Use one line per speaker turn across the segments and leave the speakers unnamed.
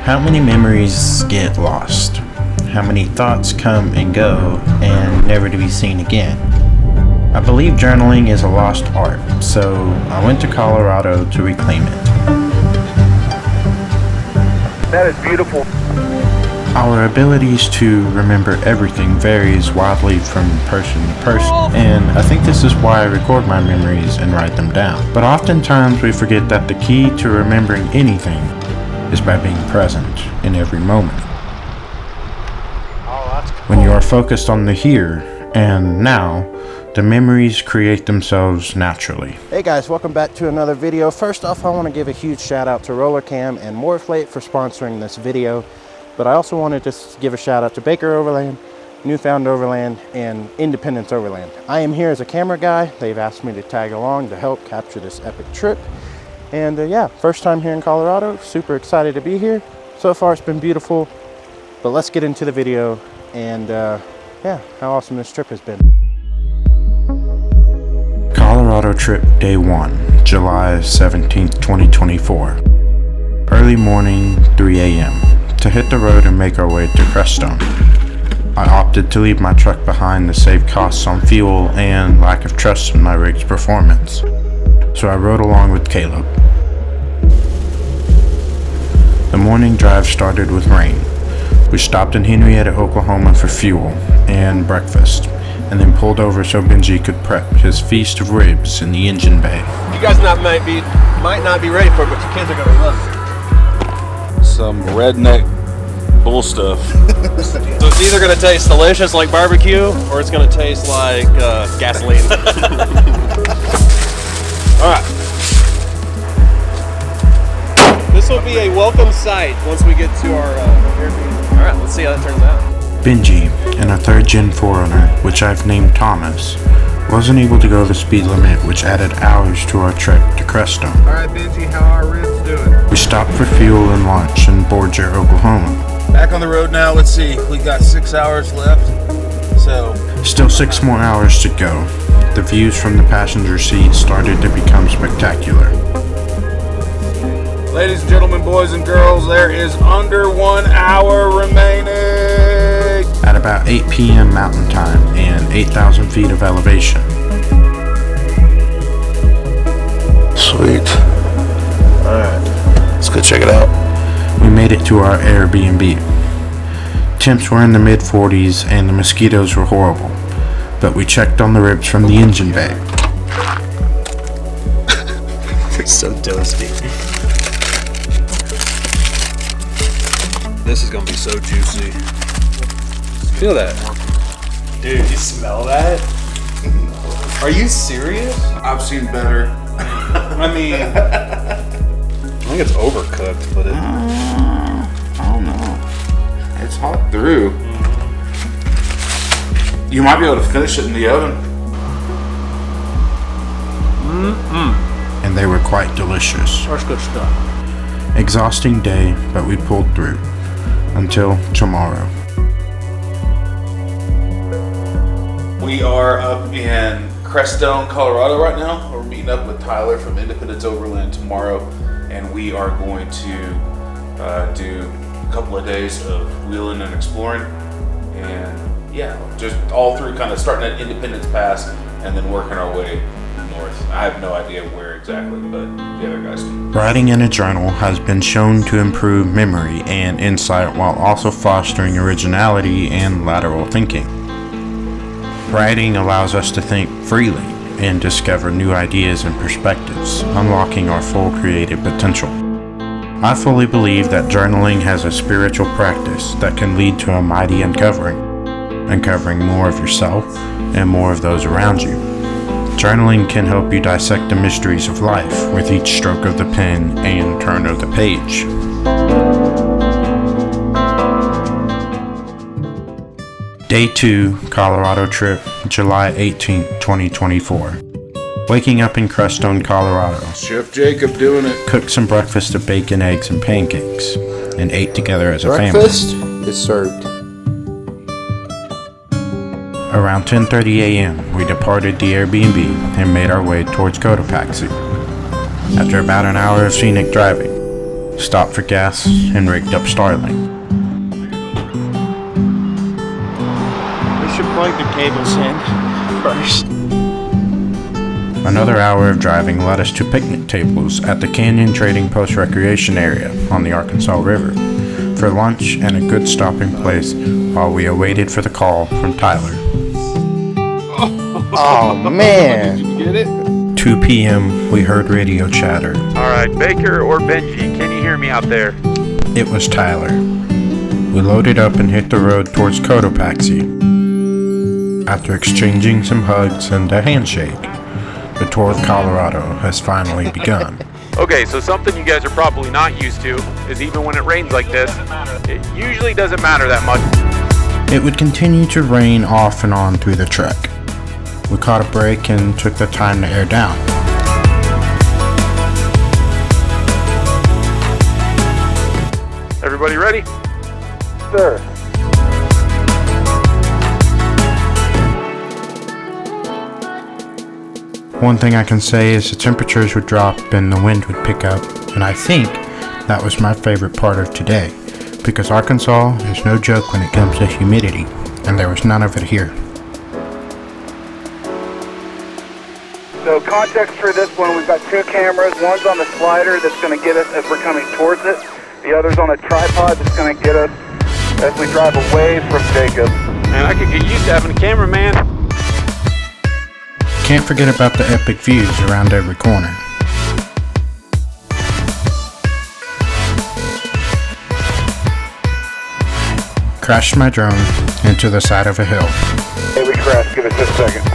How many memories get lost? How many thoughts come and go and never to be seen again? I believe journaling is a lost art, so I went to Colorado to reclaim it.
That is beautiful.
Our abilities to remember everything varies wildly from person to person, and I think this is why I record my memories and write them down. But oftentimes we forget that the key to remembering anything is by being present in every moment. When you are focused on the here and now, the memories create themselves naturally.
Hey guys, welcome back to another video. First off, I want to give a huge shout out to Rollercam and Morphlate for sponsoring this video. But I also wanted to give a shout out to Baker Overland, Newfound Overland, and Independence Overland. I am here as a camera guy. They've asked me to tag along to help capture this epic trip. And yeah, first time here in Colorado, super excited to be here. So far it's been beautiful, but let's get into the video and yeah, how awesome this trip has been.
Colorado trip day 1, July 17th, 2024. Early morning, 3 a.m. to hit the road and make our way to Crestone. I opted to leave my truck behind to save costs on fuel and lack of trust in my rig's performance, so I rode along with Caleb. The morning drive started with rain. We stopped in Henrietta, Oklahoma for fuel and breakfast, and then pulled over so Benji could prep his feast of ribs in the engine bay.
You guys might not be ready for it, but your kids are gonna love it.
Some redneck bull stuff.
So it's either going to taste delicious like barbecue, or it's going to taste like gasoline. Alright. This will be a welcome sight once we get to our Airbnb. Alright, let's see how that turns out.
Benji, in a third gen 4Runner, which I've named Thomas, wasn't able to go the speed limit, which added hours to our trip to Crestone.
Alright, Benji, how are our ribs doing?
We stopped for fuel and lunch in Borger, Oklahoma.
Back on the road now. Let's see. We got 6 hours left. So
Still 6 more hours to go. The views from the passenger seat started to become spectacular.
ladies and gentlemen, boys and girls, there is under 1 hour remaining.
At about 8 p.m. Mountain Time and 8,000 feet of elevation.
Sweet. Alright. Let's go check it out.
We made it to our Airbnb. Temps were in the mid-40s and the mosquitoes were horrible, but we checked on the ribs from the engine bay.
They're so toasty. This is going to be so juicy. Feel that. Dude, you smell that? Are you serious?
I've seen better.
I mean, I think it's overcooked, but
I don't know. It's hot through. You might be able to finish it in the oven.
And they were quite delicious.
That's good stuff.
Exhausting day, but we pulled through. Until tomorrow.
We are up in Crestone, Colorado right now. We're meeting up with Tyler from Independence Overland tomorrow, and we are going to do a couple of days of wheeling and exploring, and yeah, just all through kind of starting at Independence Pass and then working our way north. I have no idea where exactly, but the other guys do.
Writing in a journal has been shown to improve memory and insight while also fostering originality and lateral thinking. Writing allows us to think freely and discover new ideas and perspectives, unlocking our full creative potential. I fully believe that journaling has a spiritual practice that can lead to a mighty uncovering more of yourself and more of those around you. Journaling can help you dissect the mysteries of life with each stroke of the pen and turn of the page. Day 2, Colorado trip, July 18, 2024. Waking up in Crestone, Colorado.
Chef Jacob doing it.
Cooked some breakfast of bacon, eggs, and pancakes, and ate together as a
Breakfast is served.
Around 10:30 a.m., we departed the Airbnb and made our way towards Cotopaxi. After about an hour of scenic driving, stopped for gas, and rigged up Starlink.
We should plug the cables in first.
Another hour of driving led us to picnic tables at the Canyon Trading Post Recreation Area on the Arkansas River for lunch and a good stopping place while we awaited for the call from Tyler.
Oh man!
Did you get it?
2 p.m. we heard radio chatter.
Alright, Baker or Benji, can you hear me out there?
It was Tyler. We loaded up and hit the road towards Cotopaxi. After exchanging some hugs and a handshake, the tour of Colorado has finally begun.
Okay, so something you guys are probably not used to is even when it rains like this, it usually doesn't matter that much.
It would continue to rain off and on through the trek. We caught a break and took the time to air down.
Everybody ready?
Sure.
One thing I can say is the temperatures would drop and the wind would pick up, and I think that was my favorite part of today, because Arkansas is no joke when it comes to humidity, and there was none of it here.
So context for this one, we've got 2 cameras. One's on the slider that's going to get us as we're coming towards it. The other's on a tripod that's going to get us as we drive away from Jacob. Man, I could get used to having a cameraman.
Can't forget about the epic views around every corner. Crashed my drone into the side of a hill.
Hey, we crashed. Give us just a second.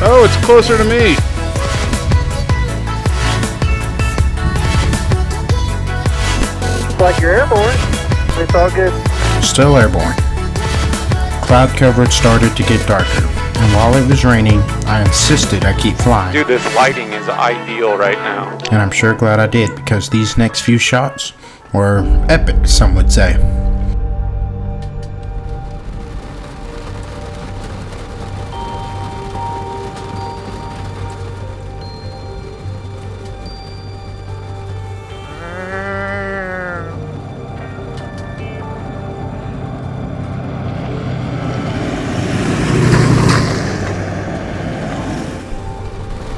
Oh, it's closer to me.
It's like you're airborne. It's all good.
Still airborne. Cloud coverage started to get darker, and while it was raining, I insisted I keep flying.
Dude, this lighting is ideal right now.
And I'm sure glad I did, because these next few shots were epic, some would say.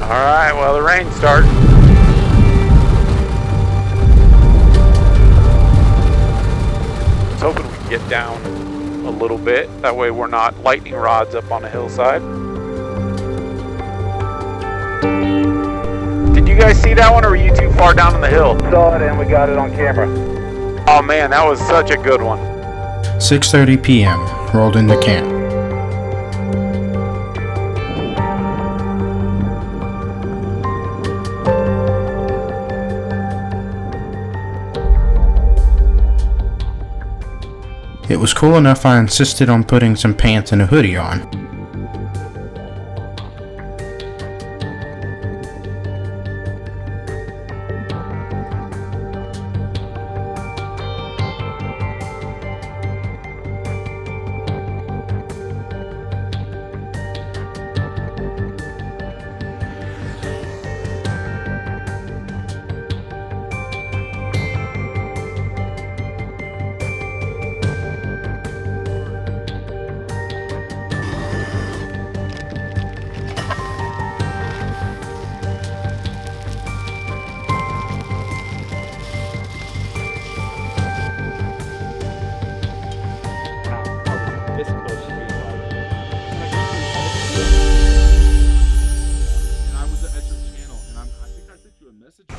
Alright, well, the rain's starting. I was hoping we could get down a little bit. That way we're not lightning rods up on a hillside. Did you guys see that one, or were you too far down on the hill? Saw it and we got it on camera. Oh man, that was such a good one.
6:30 p.m. rolled into camp. It was cool enough I insisted on putting some pants and a hoodie on.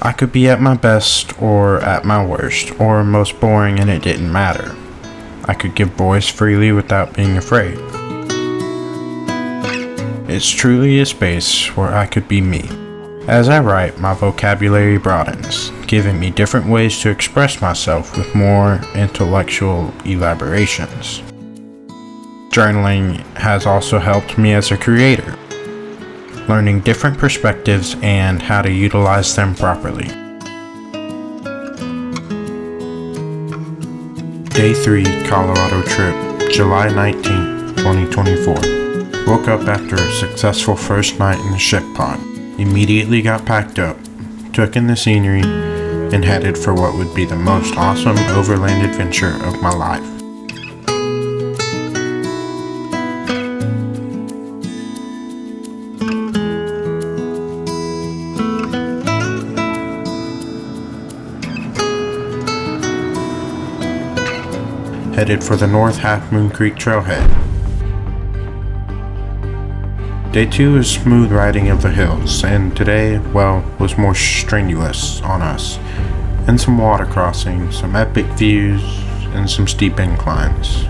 I could be at my best or at my worst or most boring and it didn't matter. I could give voice freely without being afraid. It's truly a space where I could be me. As I write, my vocabulary broadens, giving me different ways to express myself with more intellectual elaborations. Journaling has also helped me as a creator, learning different perspectives and how to utilize them properly. Day 3 Colorado trip, July 19, 2024. Woke up after a successful first night in the ship pod. Immediately got packed up, took in the scenery, and headed for what would be the most awesome overland adventure of my life. Headed for the North Half Moon Creek trailhead. Day 2 is smooth riding of the hills, and today, well, was more strenuous on us, and some water crossings, some epic views, and some steep inclines.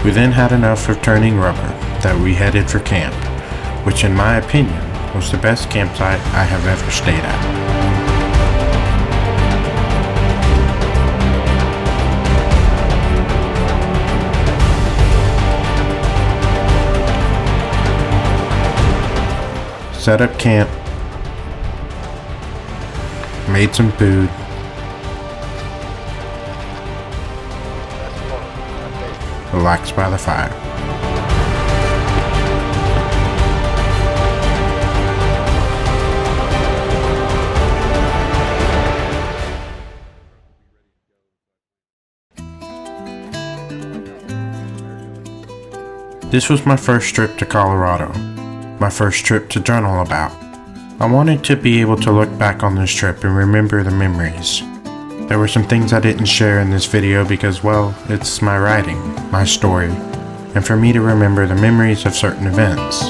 We then had enough of turning rubber that we headed for camp, which in my opinion was the best campsite I have ever stayed at. Set up camp, made some food, relaxed by the fire. This was my first trip to Colorado, my first trip to journal about. I wanted to be able to look back on this trip and remember the memories. There were some things I didn't share in this video because, well, it's my writing, my story, and for me to remember the memories of certain events.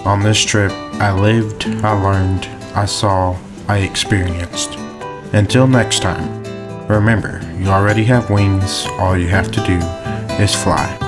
On this trip, I lived, I learned, I saw, I experienced. Until next time, remember, you already have wings, all you have to do is fly.